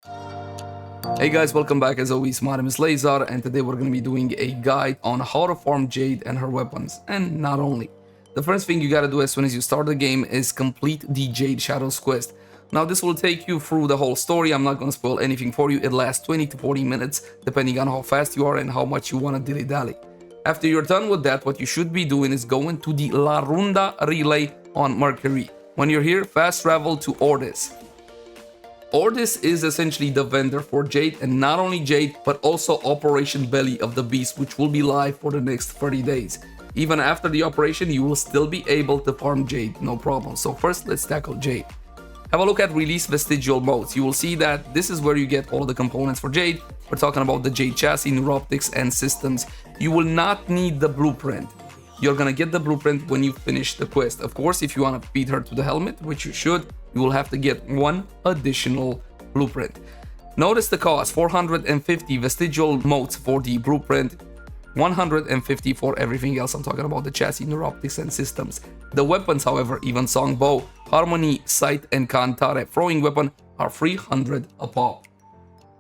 Hey guys, welcome back. As always, my name is Leyzar, and today we're going to be doing a guide on how to farm Jade and her weapons. And not only. The first thing you gotta do as soon as you start the game is complete the Jade Shadows quest. Now this will take you through the whole story. I'm not going to spoil anything for you. It lasts 20 to 40 minutes depending on how fast you are and how much you want to dilly-dally. After you're done with that, what you should be doing is going to the La Runda relay on Mercury. When you're here, fast travel to Ordis. Ordis is essentially the vendor for Jade, and not only Jade, but also Operation Belly of the Beast, which will be live for the next 30 days. Even after the operation, you will still be able to farm Jade, no problem. So first, let's tackle Jade. Have a look at Release Vestigial Modes. You will see that this is where you get all the components for Jade. We're talking about the Jade chassis, neuroptics, and systems. You will not need the blueprint. You're gonna get the blueprint when you finish the quest. Of course, if you want to feed her to the helmet, which you should, you will have to get one additional blueprint. Notice the cost: 450 vestigial motes for the blueprint, 150 for everything else. I'm talking about the chassis, neuroptics, and systems. The weapons, however, even Song Bow, Harmony, Sight, and Cantare throwing weapon are 300 a pop.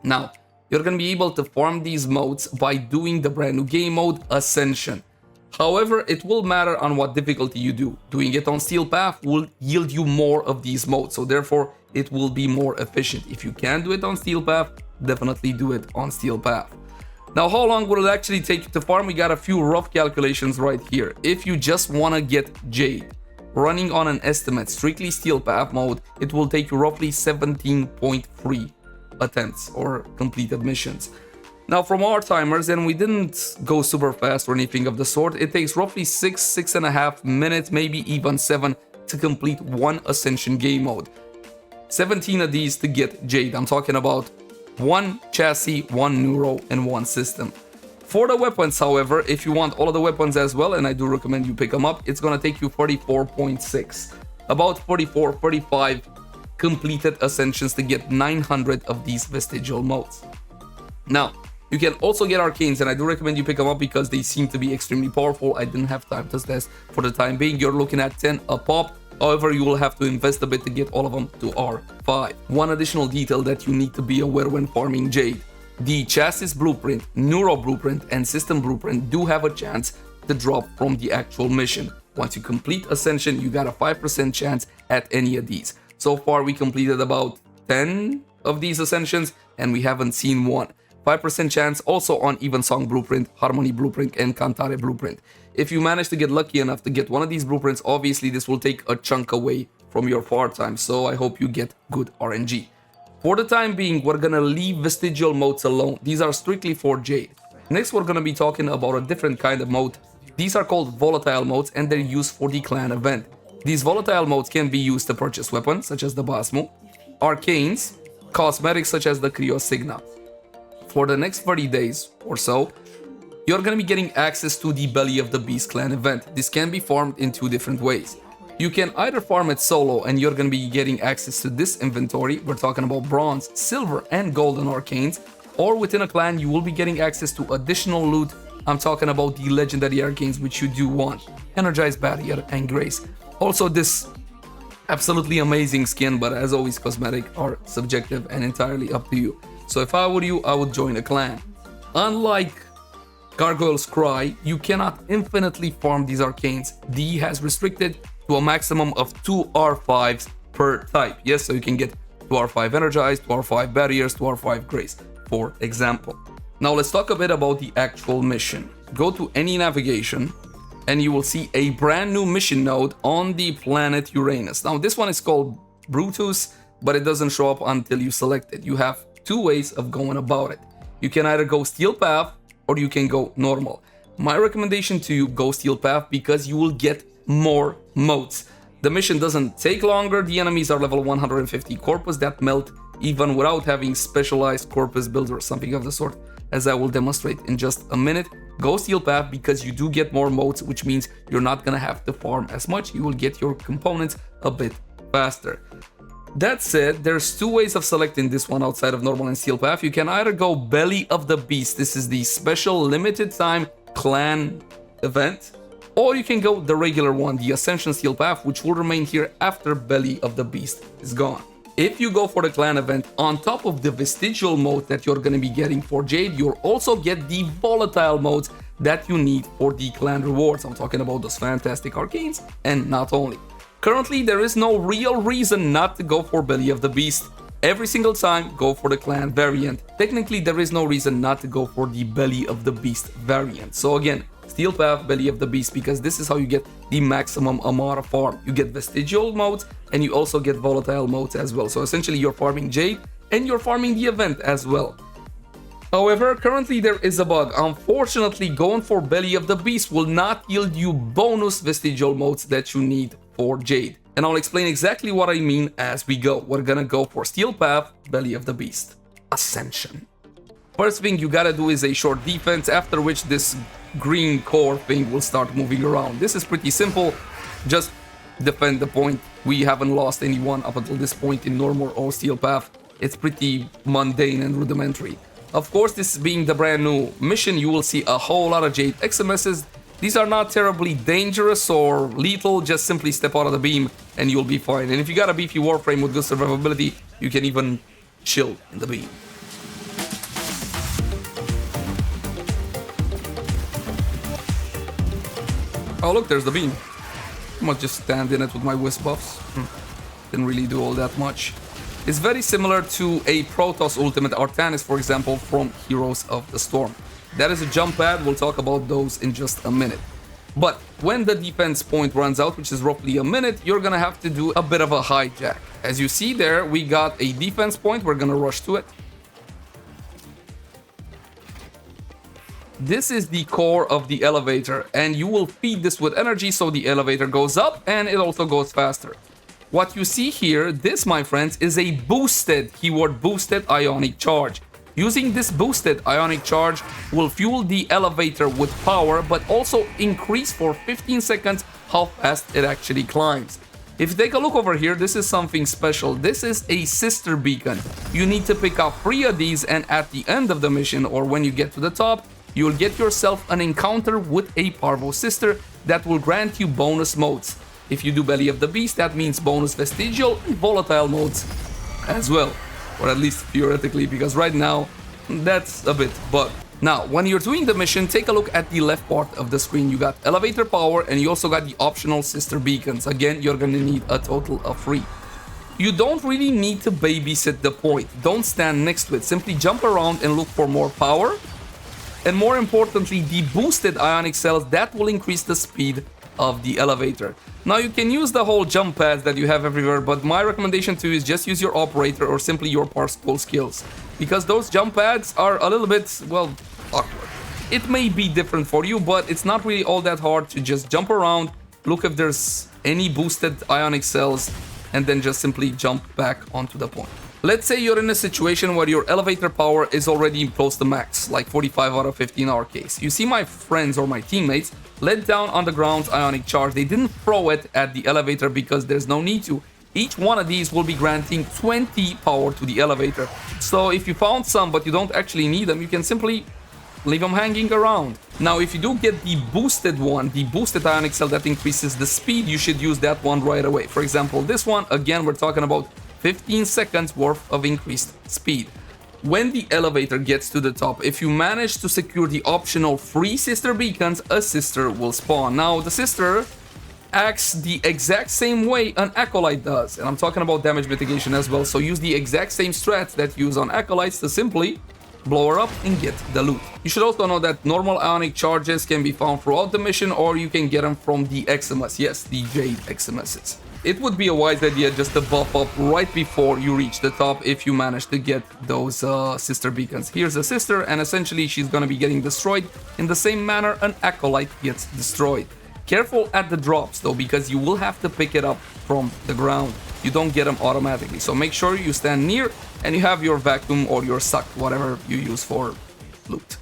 Now, you're gonna be able to farm these modes by doing the brand new game mode, Ascension. However, it will matter on what difficulty you do. Doing it on Steel Path will yield you more of these modes, so therefore it will be more efficient. If you can do it on Steel Path, definitely do it on Steel Path. Now, how long will it actually take you to farm? We got a few rough calculations right here. If you just want to get Jade, running on an estimate, strictly Steel Path mode, it will take you roughly 17.3 attempts or completed missions. Now, from our timers, and we didn't go super fast or anything of the sort, it takes roughly 6.5 minutes, maybe even 7, to complete one Ascension game mode. 17 of these to get Jade. I'm talking about one chassis, one neuro, and one system. For the weapons, however, if you want all of the weapons as well, and I do recommend you pick them up, it's gonna take you 44.6. About 44, 45 completed Ascensions to get 900 of these vestigial modes. Now, you can also get Arcanes, and I do recommend you pick them up because they seem to be extremely powerful. I didn't have time to test for the time being. You're looking at 10 a pop. However, you will have to invest a bit to get all of them to R5. One additional detail that you need to be aware when farming Jade. The chassis blueprint, neuro blueprint, and system blueprint do have a chance to drop from the actual mission. Once you complete Ascension, you got a 5% chance at any of these. So far, we completed about 10 of these Ascensions, and we haven't seen one. 5% chance also on Evensong Blueprint, Harmony Blueprint, and Cantare Blueprint. If you manage to get lucky enough to get one of these blueprints, obviously this will take a chunk away from your far time, so I hope you get good RNG. For the time being, we're gonna leave vestigial modes alone. These are strictly for Jade. Next, we're gonna be talking about a different kind of mode. These are called volatile modes, and they're used for the clan event. These volatile modes can be used to purchase weapons, such as the Basmu, Arcanes, cosmetics such as the Cryosigna. For the next 30 days or so, you're going to be getting access to the Belly of the Beast clan event. This can be farmed in two different ways. You can either farm it solo and you're going to be getting access to this inventory. We're talking about bronze, silver, and golden arcanes. Or within a clan, you will be getting access to additional loot. I'm talking about the legendary arcanes, which you do want. Energized Barrier and Grace. Also, this absolutely amazing skin, but as always, cosmetic are subjective and entirely up to you. So if I were you, I would join a clan. Unlike Gargoyle's Cry, you cannot infinitely farm these arcanes. D has restricted to a maximum of 2 R5s per type. Yes, so you can get 2 R5 Energized, 2 R5 Barriers, 2 R5 Grace, for example. Now let's talk a bit about the actual mission. Go to any navigation, and you will see a brand new mission node on the planet Uranus. Now this one is called Brutus, but it doesn't show up until you select it. You have two ways of going about it. You can either go Steel Path or you can go normal. My recommendation to you, go Steel Path, because you will get more modes. The mission doesn't take longer. The enemies are level 150 corpus that melt even without having specialized corpus build or something of the sort, as I will demonstrate in just a minute. Go Steel Path because you do get more modes, which means you're not gonna have to farm as much. You will get your components a bit faster. That said, there's two ways of selecting this one outside of normal and Steel Path. You can either go Belly of the Beast. This is the special limited time clan event. Or you can go the regular one, the Ascension Steel Path, which will remain here after Belly of the Beast is gone. If you go for the clan event, on top of the vestigial mode that you're going to be getting for Jade, you'll also get the volatile modes that you need for the clan rewards. I'm talking about those fantastic Arcanes, and not only. Currently, there is no real reason not to go for Belly of the Beast. Every single time, go for the clan variant. Technically, there is no reason not to go for the Belly of the Beast variant. So again, Steel Path, Belly of the Beast, because this is how you get the maximum amount of farm. You get vestigial modes, and you also get volatile modes as well. So essentially, you're farming Jade, and you're farming the event as well. However, currently there is a bug. Unfortunately, going for Belly of the Beast will not yield you bonus vestigial modes that you need for Jade. And I'll explain exactly what I mean as we go. We're gonna go for Steel Path, Belly of the Beast, Ascension. First thing you gotta do is a short defense, after which this green core thing will start moving around. This is pretty simple. Just defend the point. We haven't lost anyone up until this point in normal or Steel Path. It's pretty mundane and rudimentary. Of course, this being the brand new mission, you will see a whole lot of Jade XMSs. These are not terribly dangerous or lethal, just simply step out of the beam and you'll be fine. And if you got a beefy Warframe with good survivability, you can even chill in the beam. Oh look, there's the beam. I must just stand in it with my wisp buffs. Didn't really do all that much. It's very similar to a Protoss ultimate Arcanes, for example, from Heroes of the Storm. That is a jump pad, we'll talk about those in just a minute. But when the defense point runs out, which is roughly a minute, you're gonna have to do a bit of a hijack. As you see there, we got a defense point, we're gonna rush to it. This is the core of the elevator, and you will feed this with energy so the elevator goes up and it also goes faster. What you see here, this, my friends, is a boosted, keyword boosted ionic charge. Using this boosted ionic charge will fuel the elevator with power, but also increase for 15 seconds how fast it actually climbs. If you take a look over here, this is something special. This is a sister beacon. You need to pick up 3 of these, and at the end of the mission, or when you get to the top, you'll get yourself an encounter with a Parvo sister that will grant you bonus modes. If you do Belly of the Beast, that means bonus vestigial and volatile modes as well. Or at least theoretically, because right now, that's a bit bugged. Now, when you're doing the mission, take a look at the left part of the screen. You got elevator power and you also got the optional sister beacons. Again, you're gonna need a total of 3. You don't really need to babysit the point. Don't stand next to it. Simply jump around and look for more power. And more importantly, the boosted ionic cells that will increase the speed of the elevator. Now you can use the whole jump pads that you have everywhere, but my recommendation to you is just use your operator or simply your parseable skills, because those jump pads are a little bit, well, awkward. It may be different for you, but it's not really all that hard to just jump around, look if there's any boosted ionic cells, and then just simply jump back onto the point. Let's say you're in a situation where your elevator power is already close to max, like 45 out of 50 in our case. You see my friends or my teammates let down underground's ionic charge. They didn't throw it at the elevator because there's no need to. Each one of these will be granting 20 power to the elevator. So if you found some but you don't actually need them, you can simply leave them hanging around. Now, if you do get the boosted one, the boosted ionic cell that increases the speed, you should use that one right away. For example, this one, again, we're talking about 15 seconds worth of increased speed. When the elevator gets to the top, if you manage to secure the optional 3 sister beacons, a sister will spawn. Now, the sister acts the exact same way an acolyte does, and I'm talking about damage mitigation as well, so use the exact same strats that you use on acolytes to simply blow her up and get the loot. You should also know that normal ionic charges can be found throughout the mission, or you can get them from the XMS, yes, the Jade XMSs. It would be a wise idea just to buff up right before you reach the top if you manage to get those sister beacons. Here's a sister, and essentially she's gonna be getting destroyed in the same manner an acolyte gets destroyed. Careful at the drops though, because you will have to pick it up from the ground. You don't get them automatically, so make sure you stand near and you have your vacuum or your suck, whatever you use for loot.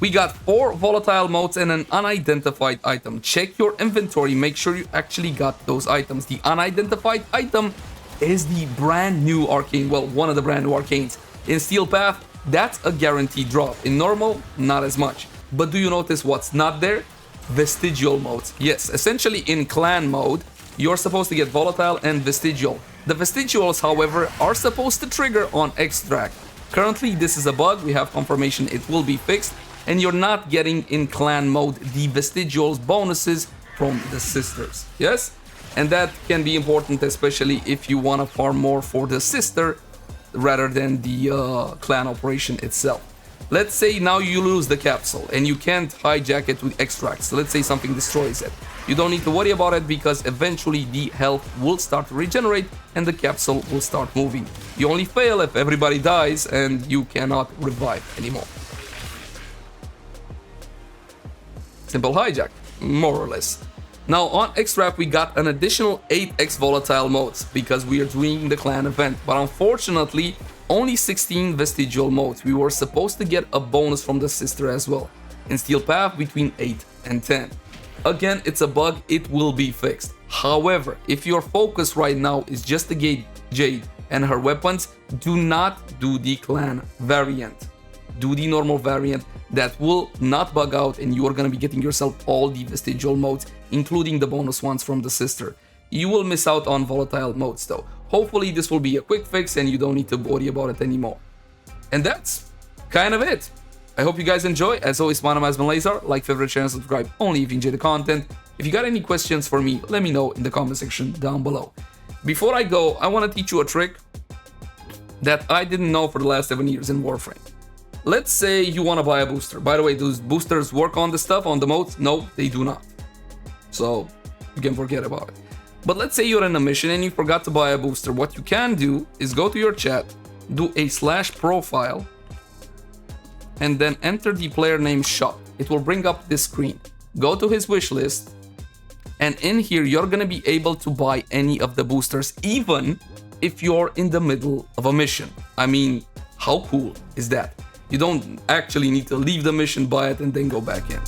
We got 4 volatile modes and an unidentified item. Check your inventory, make sure you actually got those items. The unidentified item is the brand new arcane, well, one of the brand new arcanes. In Steel Path, that's a guaranteed drop. In normal, not as much. But do you notice what's not there? Vestigial modes. Yes, essentially in clan mode, you're supposed to get volatile and vestigial. The vestigials, however, are supposed to trigger on extract. Currently, this is a bug. We have confirmation it will be fixed, and you're not getting in clan mode the vestigials bonuses from the sisters. Yes? And that can be important, especially if you want to farm more for the sister rather than the clan operation itself. Let's say now you lose the capsule and you can't hijack it with extracts. Let's say something destroys it. You don't need to worry about it because eventually the health will start to regenerate and the capsule will start moving. You only fail if everybody dies and you cannot revive anymore. Simple hijack, more or less. Now on extract we got an additional 8x volatile modes because we are doing the clan event, but unfortunately only 16 vestigial modes. We were supposed to get a bonus from the sister as well. In Steel Path between 8 and 10. Again, it's a bug, it will be fixed. However, if your focus right now is just to get Jade and her weapons, do not do the clan variant. Do the normal variant. That will not bug out and you are going to be getting yourself all the vestigial modes, including the bonus ones from the sister. You will miss out on volatile modes though. Hopefully this will be a quick fix and you don't need to worry about it anymore. And that's kind of it. I hope you guys enjoy. As always, my name has been Leyzar. Like, favorite, share, and subscribe only if you enjoy the content. If you got any questions for me, let me know in the comment section down below. Before I go, I want to teach you a trick that I didn't know for the last 7 years in Warframe. Let's say you want to buy a booster. By the way, those boosters work on the stuff, on the modes? No, they do not. So you can forget about it. But let's say you're in a mission and you forgot to buy a booster. What you can do is go to your chat, do a /profile, and then enter the player name shop. It will bring up this screen. Go to his wish list, and in here you're gonna be able to buy any of the boosters, even if you're in the middle of a mission. I mean, how cool is that? You don't actually need to leave the mission, buy it, and then go back in.